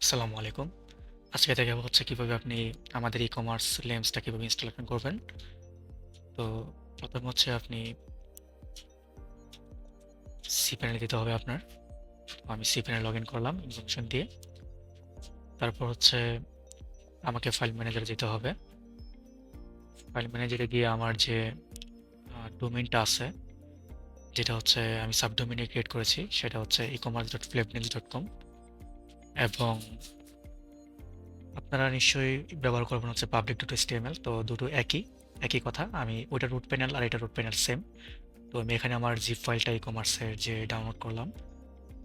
আসসালামু আলাইকুম। আজকে দেখাবো হচ্ছে কিভাবে আপনি আমাদের ই-কমার্স লেন্সটা কিভাবে ইনস্টলেশন করবেন। তো প্রথম হচ্ছে আপনি সি প্যানেল দিতে হবে আপনার। তো আমি সি প্যানেল লগ ইন করলাম ইনফরমেশন দিয়ে। তারপর হচ্ছে আমাকে ফাইল ম্যানেজারে যেতে হবে। ফাইল ম্যানেজারে গিয়ে আমার যে ডোমেইনটা আছে, যেটা হচ্ছে আমি সাবডোমেইনে ক্রিয়েট করেছি, সেটা হচ্ছে ecommerce.flipnews.com। এবং আপনারা নিশ্চয়ই ব্যবহার করবেন হচ্ছে public.html। তো দুটো একই একই কথা। আমি ওইটা রুট প্যানেল আর এটা রুট প্যানেল সেম। তো আমি এখানে আমার জিপ ফাইলটা ই কমার্সের যে ডাউনলোড করলাম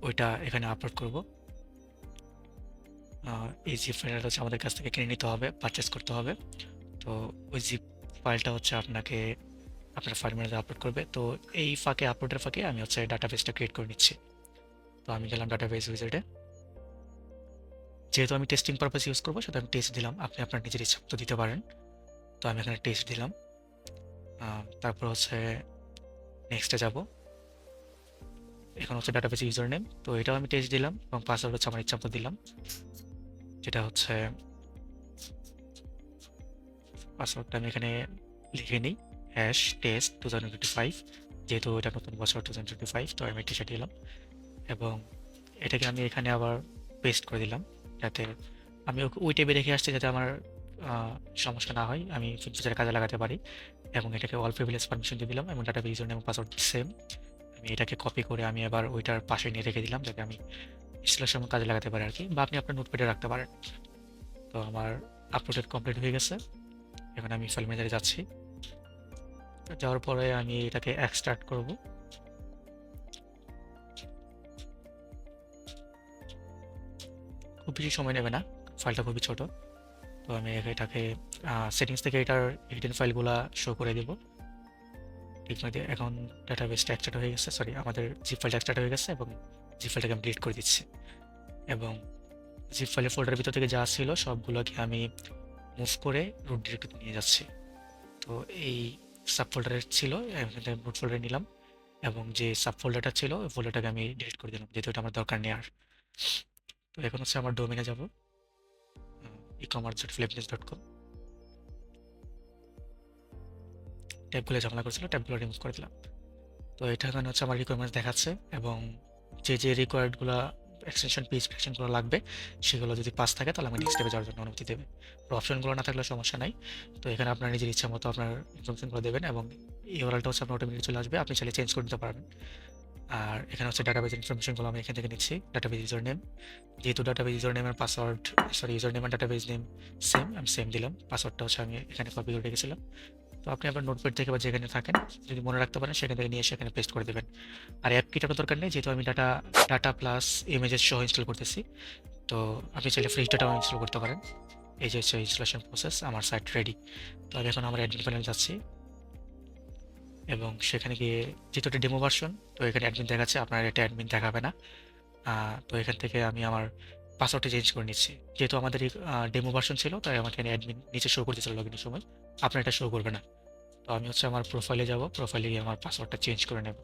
ওইটা এখানে আপলোড করব। এই জিপ ফাইলটা হচ্ছে আমাদের কাছ থেকে কিনে নিতে হবে, পারচেস করতে হবে। তো ওই জিপ ফাইলটা হচ্ছে আপনাকে আপনার ফাইল ম্যানেজার আপলোড করবে। তো এই ফাঁকে আপলোডের ফাঁকে আমি হচ্ছে ডাটাবেসটা ক্রিয়েট করে নিচ্ছি। তো আমি গেলাম ডাটাবেস উইজার্ডে। যেহেতু আমি টেস্টিং পারপাস ইউজ করবো সেটা আমি টেস্ট দিলাম। আপনি আপনার নিজের ইচ্ছা মতো দিতে পারেন। তো আমি এখানে টেস্ট দিলাম। তারপর হচ্ছে নেক্সটে যাব। এখন হচ্ছে ডাটাবেস ইউজার নেম, তো এটাও আমি টেস্ট দিলাম এবং পাসওয়ার্ড হচ্ছে আমার ইচ্ছা মতো দিলাম, যেটা হচ্ছে পাসওয়ার্ডটা আমি এখানে লিখে নিই #test2025। যেহেতু এটা নতুন বছর 2025, তো আমি এটা দিলাম এবং এটাকে আমি এখানে আবার পেস্ট করে দিলাম, যাতে আমি ওই ট্যাবে রেখে আসছি, যাতে আমার সমস্যা না হয়, আমি ফিচারে কাজে লাগাতে পারি। এবং এটাকে অল প্রিভিলেজ পারমিশন দিয়ে দিলাম এবং ডাটাবেস ইউজার নেম এবং পাসওয়ার্ড সেম। আমি এটাকে কপি করে আমি আবার ওইটার পাশে নিয়ে রেখে দিলাম, যাতে আমি ইনস্টলেশন কাজে লাগাতে পারি আর কি, বা আপনি আপনার নোটপ্যাডে রাখতে পারেন। তো আমার আপলোডেড কমপ্লিট হয়ে গেছে। এখন আমি ফাইল ম্যানেজারে যাচ্ছি। যাওয়ার পরে আমি এটাকে এক্সট্রাক্ট করব। খুব বেশি সময় নেবে না, ফাইলটা খুবই ছোট। তো আমি এটাকে সেটিংস থেকে এটার হিডেন ফাইলগুলা শো করে দেব। ঠিক মতো এখন ডাটাবেসটা এক্সট্রাক্ট হয়ে গেছে, সরি, আমাদের জিপ ফাইলটা এক্সট্রাক্ট হয়ে গেছে এবং জিপ ফাইলটাকে আমি ডিলিট করে দিচ্ছি। এবং জিপ ফাইলের ফোল্ডারের ভিতর থেকে যা ছিল সবগুলোকে আমি মুভ করে রুট ডিরেক্টরিতে নিয়ে যাচ্ছি। তো এই সাব ফোল্ডারের ছিল, রুট ফোল্ডারে নিলাম এবং যে সাব ফোল্ডারটা ছিল ওই ফোল্ডারটাকে আমি ডিলিট করে দিলাম, যেহেতু এটা আমার দরকার নেই আর। তো এখন হচ্ছে আমার ডোমেনে যাব, ecommerce.flipnews.com। ট্যাবগুলো ঝামেলা করছিল, ট্যাবগুলো রিমুভ করে দিলাম। তো এটা এখানে হচ্ছে আমার রিকোয়ারমেন্টস দেখাচ্ছে এবং যে যে রিকোয়ার্ডগুলো এক্সটেনশন পেজ এক্সটেনশনগুলো লাগবে সেগুলো যদি পাস থাকে তাহলে আমি নেক্সট স্টেপে যাওয়ার জন্য অনুমতি দেবে। আর অপশনগুলো না থাকলে সমস্যা নাই। তো এখানে আপনার নিজের ইচ্ছা মতো আপনার ইনফরমেশনগুলো দেবেন এবং ইউআরএলটা হচ্ছে আপনার অটোমেটিক চলে আসবে, আপনি চাইলে চেঞ্জ করে দিতে পারবেন। আর এখানে হচ্ছে ডাটাবেজ ইনফরমেশনগুলো আমি এখান থেকে নিচ্ছি। ডাটাবেজ ইউজার নেম, যেহেতু ডাটাবেজ ইউজার নেমের পাসওয়ার্ড, সরি, ইউজার নেম আর ডাটাবেজ নেম সেম, আমি সেম দিলাম। পাসওয়ার্ডটা হচ্ছে আমি এখানে কপি করে রেখেছিলাম। তো আপনি আপনার নোটপ্যাড থেকে বা যেখানে থাকেন যদি মনে রাখতে পারেন সেখান থেকে নিয়ে সেখানে পেস্ট করে দেবেন। আর অ্যাপ কিটারও দরকার নেই, যেহেতু আমি ডাটা ডাটা প্লাস ইমেজেস সহ ইনস্টল করতেছি। তো আপনি চাইলে ফ্রি ডাটাও ইনস্টল করতে পারেন। এই যে হচ্ছে ইনস্টলেশন প্রসেস, আমার সাইট রেডি। তো আমি এখন আমার অ্যাডমিন প্যানেল যাচ্ছি এবং সেখানে গিয়ে, যেহেতু এটা ডেমো ভার্সন, তো এখানে অ্যাডমিন দেখাচ্ছে, আপনার এটা অ্যাডমিন দেখাবে না। তো এখান থেকে আমি আমার পাসওয়ার্ডটা চেঞ্জ করে নিচ্ছি। যেহেতু আমাদের ডেমো ভার্সন ছিল তাই আমাকে অ্যাডমিন নিচে শো করতেছিল লগ ইনের সময়, আপনার এটা শো করবে না। তো আমি হচ্ছে আমার প্রোফাইলে যাব, প্রোফাইলে গিয়ে আমার পাসওয়ার্ডটা চেঞ্জ করে নেব।